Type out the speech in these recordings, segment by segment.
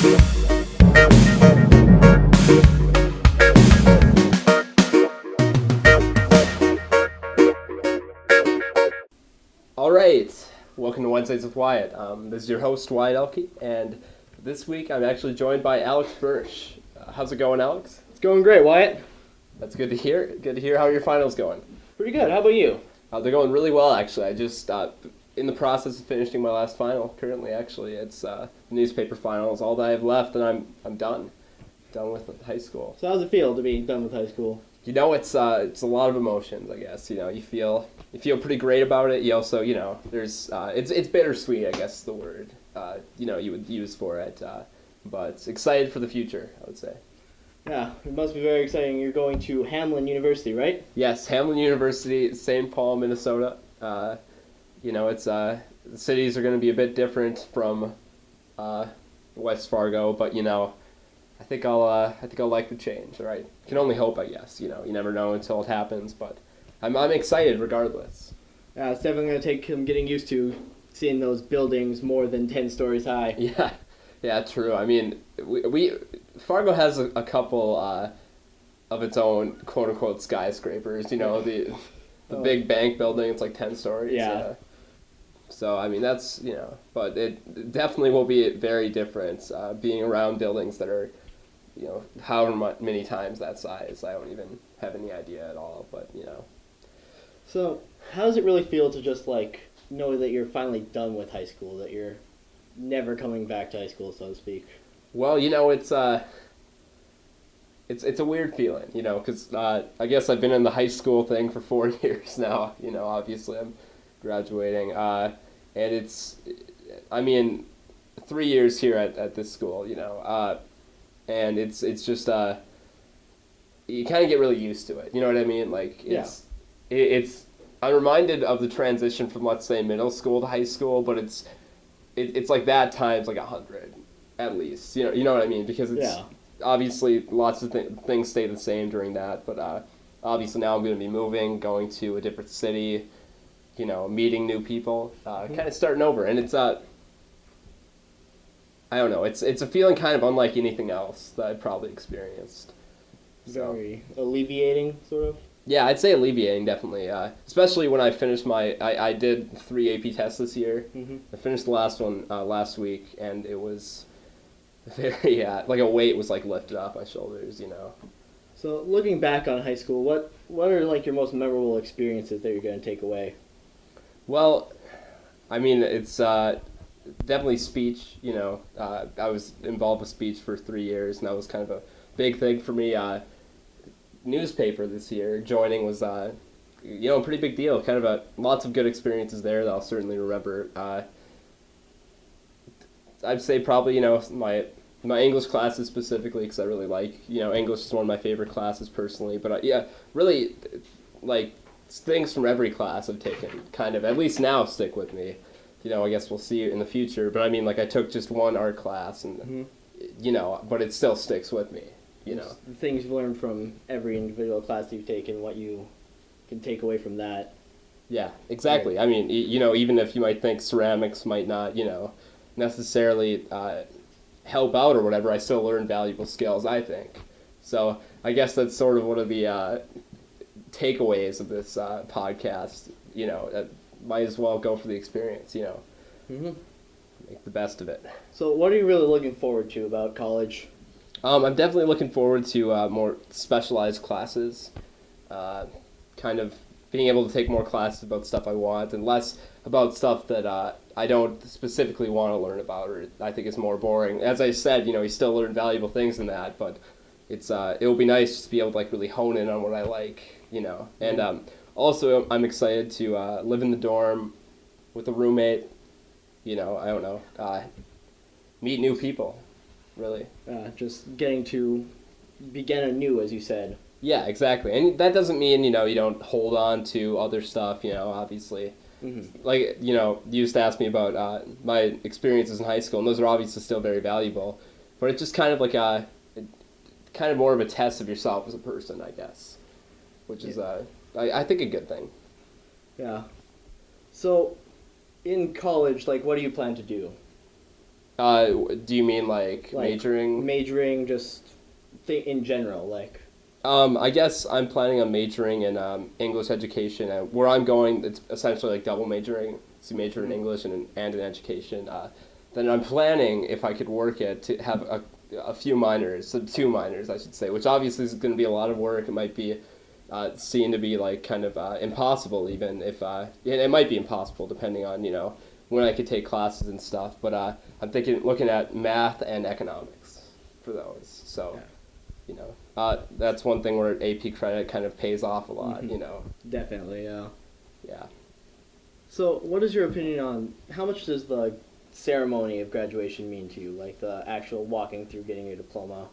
All right, welcome to Wednesdays with Wyatt. This is your host, Wyatt Elke, and this week I'm actually joined by Alex Bertsch. How's it going, Alex? It's going great, Wyatt. That's good to hear. Good to hear how your finals going. Pretty good. How about you? They're going really well, actually. I just in the process of finishing my last final. Currently, actually, it's newspaper finals. All that I have left, and I'm done with high school. So how's it feel to be done with high school? You know, it's a lot of emotions, I guess. You know, you feel pretty great about it. You also, there's it's bittersweet, I guess is the word you would use for it. But excited for the future, I would say. Yeah, it must be very exciting. You're going to Hamline University, right? Yes, Hamline University, St. Paul, Minnesota. It's the cities are going to be a bit different from West Fargo, but I think I'll like the change. Right? Can only hope, I guess. You never know until it happens, but I'm excited regardless. Yeah, it's definitely going to take some getting used to seeing those buildings more than 10 stories high. Yeah, true. I mean, we Fargo has a couple of its own quote unquote skyscrapers. The big bank building. It's like 10 stories. Yeah. So I mean that's but it definitely will be very different being around buildings that are however many times that size. I don't even have any idea at all, but So how does it really feel to just know that you're finally done with high school, that you're never coming back to high school, so to speak? Well, it's a weird feeling, because I guess I've been in the high school thing for 4 years now. Obviously I'm graduating, and it's 3 years here at this school, and it's just you kind of get really used to it. You know what I mean? It's I'm reminded of the transition from, let's say, middle school to high school, but it's like that times 100 at least. You know what I mean? Because it's obviously lots of things stay the same during that, but obviously now I'm going to be moving, going to a different city, meeting new people, kind of starting over, and it's I don't know, it's a feeling kind of unlike anything else that I've probably experienced. Very alleviating, sort of. Yeah, I'd say alleviating, definitely. Especially when I finished I did 3 AP tests this year. Mm-hmm. I finished the last one last week, and it was very, a weight was lifted off my shoulders, So looking back on high school, what are your most memorable experiences that you're going to take away? Well, I mean, it's definitely speech, I was involved with speech for 3 years, and that was kind of a big thing for me. Newspaper this year, joining was a pretty big deal. Kind of lots of good experiences there that I'll certainly remember. I'd say probably my English classes specifically, because I really like English is one of my favorite classes personally. But really things from every class I've taken kind of at least now stick with me. I guess we'll see in the future. But I mean, I took just one art class, and but it still sticks with me. The things you've learned from every individual class you've taken, what you can take away from that. Yeah, exactly. I mean, even if you might think ceramics might not, necessarily help out or whatever, I still learned valuable skills, I think. So I guess that's sort of one of the takeaways of this podcast. Might as well go for the experience, Mm-hmm. Make the best of it. So what are you really looking forward to about college? I'm definitely looking forward to more specialized classes, kind of being able to take more classes about stuff I want and less about stuff that I don't specifically want to learn about or I think is more boring. As I said, you still learn valuable things in that, but it will be nice just to be able to really hone in on what I like, And also I'm excited to live in the dorm with a roommate, I don't know, meet new people. Really. Just getting to begin anew, as you said. Yeah, exactly. And that doesn't mean, you don't hold on to other stuff, obviously. Mm-hmm. You used to ask me about my experiences in high school, and those are obviously still very valuable. But it's just kind of kind of more of a test of yourself as a person, I guess. Which is, I think, a good thing. Yeah. So, in college, what do you plan to do? Do you mean like majoring? Majoring, just in general, like. I guess I'm planning on majoring in English education. Where I'm going, it's essentially like double majoring. So major in English and in education. Then I'm planning, if I could work it, to have a few minors, so 2 minors, I should say, which obviously is going to be a lot of work. It might be seen to be like kind of impossible, even if it might be impossible depending on when I could take classes and stuff. But I'm looking at math and economics for those. So. Yeah. That's one thing where AP credit kind of pays off a lot, Definitely, yeah. Yeah. So, what is your opinion on how much does the ceremony of graduation mean to you? Like the actual walking through getting your diploma?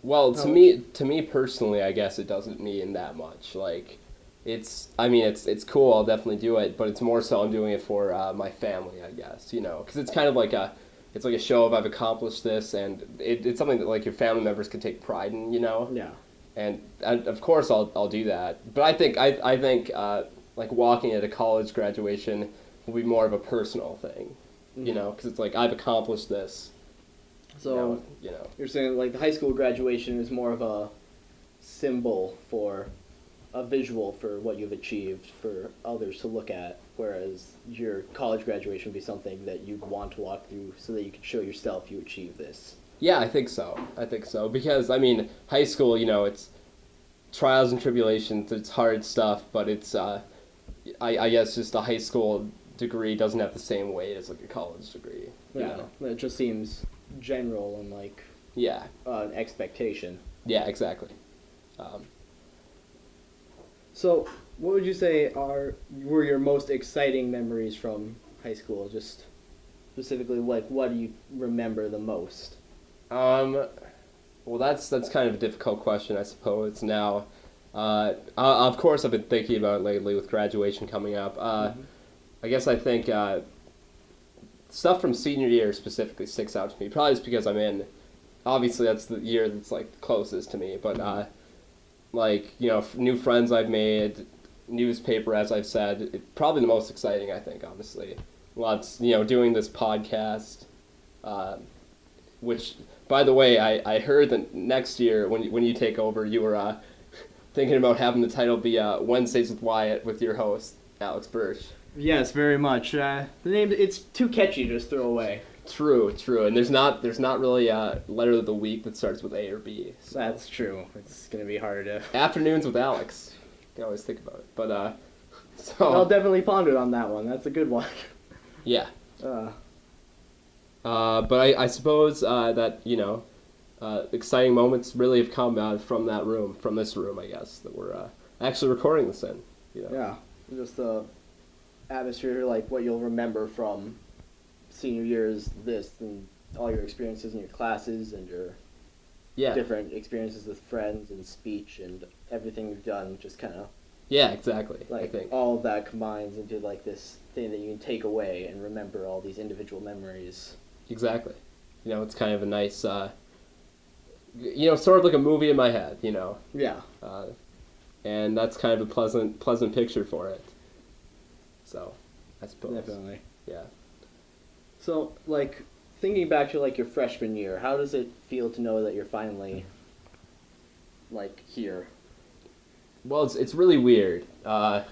Well, to me personally, I guess it doesn't mean that much. Like, it's cool. I'll definitely do it, but it's more so I'm doing it for my family, I guess. Because it's kind of like it's like a show of I've accomplished this, and it's something that like your family members can take pride in, Yeah. And of course I'll do that. But I think like walking at a college graduation will be more of a personal thing, because it's like I've accomplished this. So you're saying like the high school graduation is more of a symbol for a visual for what you've achieved for others to look at, whereas your college graduation would be something that you'd want to walk through so that you could show yourself you achieved this. Yeah, I think so. Because high school, it's trials and tribulations, it's hard stuff, but it's I guess just a high school degree doesn't have the same weight as like a college degree. Yeah, it just seems general and like an expectation. Yeah, exactly. So, what would you say were your most exciting memories from high school? Just specifically, like, what do you remember the most? Well, that's kind of a difficult question, I suppose. Now, of course, I've been thinking about it lately with graduation coming up. I guess I think stuff from senior year specifically sticks out to me. Probably just because I'm in. Obviously, that's the year that's like closest to me, but. New friends I've made, newspaper, as I've said, probably the most exciting, I think, honestly. Lots, doing this podcast, which, by the way, I heard that next year, when you take over, you were thinking about having the title be Wednesdays with Wyatt with your host, Alex Bertsch. Yes, very much. The name, it's too catchy to just throw away. True, and there's not really a letter of the week that starts with A or B. So. That's true. It's gonna be hard to. Afternoons with Alex. You can always think about it, but so. I'll definitely ponder on that one. That's a good one. Yeah. But I suppose that exciting moments really have come from that room, from this room, I guess, that we're actually recording this in. Yeah, just the atmosphere, like what you'll remember from senior year is this, and all your experiences in your classes and your different experiences with friends and speech and everything you've done, just kind of exactly. Like I think all of that combines into like this thing that you can take away and remember all these individual memories. Exactly. It's kind of a nice sort of like a movie in my head. Yeah. And that's kind of a pleasant picture for it. So, I suppose. Definitely. Yeah. So, like, thinking back to, like, your freshman year, how does it feel to know that you're finally, like, here? Well, it's really weird. I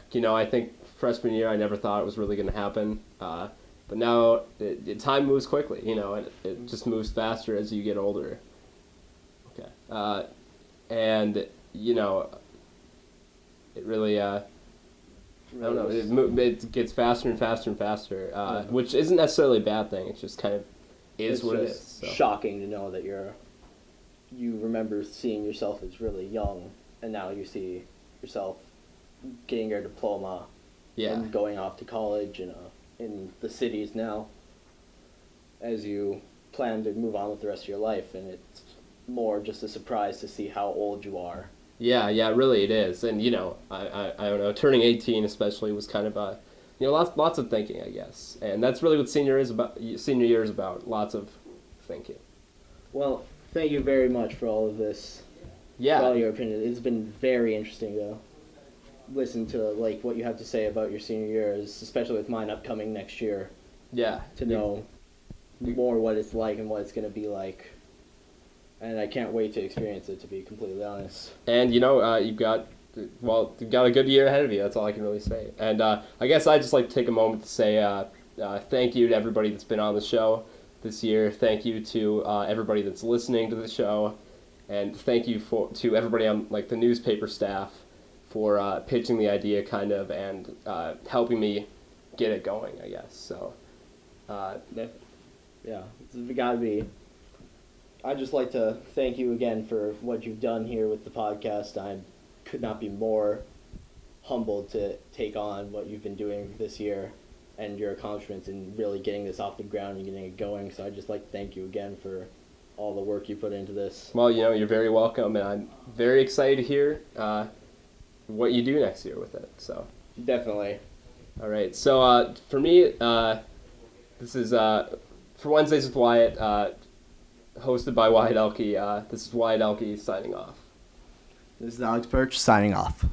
think freshman year I never thought it was really going to happen. But now time moves quickly, and it just moves faster as you get older. Okay. And, it really... I don't know. It gets faster and faster and faster, which isn't necessarily a bad thing. It just kind of is what it is. So. Shocking to know that you remember seeing yourself as really young, and now you see yourself getting your diploma and going off to college in the cities now as you plan to move on with the rest of your life, and it's more just a surprise to see how old you are. Yeah, really it is. And, I don't know, turning 18 especially was kind of lots of thinking, I guess. And that's really what senior year is about, lots of thinking. Well, thank you very much for all of this. Yeah. For all your opinion. It's been very interesting to listen to, like, what you have to say about your senior years, especially with mine upcoming next year. Yeah. To know more what it's like and what it's going to be like. And I can't wait to experience it, to be completely honest. And, you've got a good year ahead of you. That's all I can really say. And I guess I'd just like to take a moment to say thank you to everybody that's been on the show this year. Thank you to everybody that's listening to the show. And thank you to everybody on the newspaper staff for pitching the idea kind of and helping me get it going, I guess. So, yeah, it's got to be. I'd just like to thank you again for what you've done here with the podcast. I could not be more humbled to take on what you've been doing this year and your accomplishments in really getting this off the ground and getting it going. So I'd just like to thank you again for all the work you put into this. Well, you're very welcome, and I'm very excited to hear what you do next year with it. So definitely. All right. So for me, this is for Wednesdays with Wyatt, hosted by Wyatt Elke. This is Wyatt Elke signing off. This is Alex Bertsch signing off.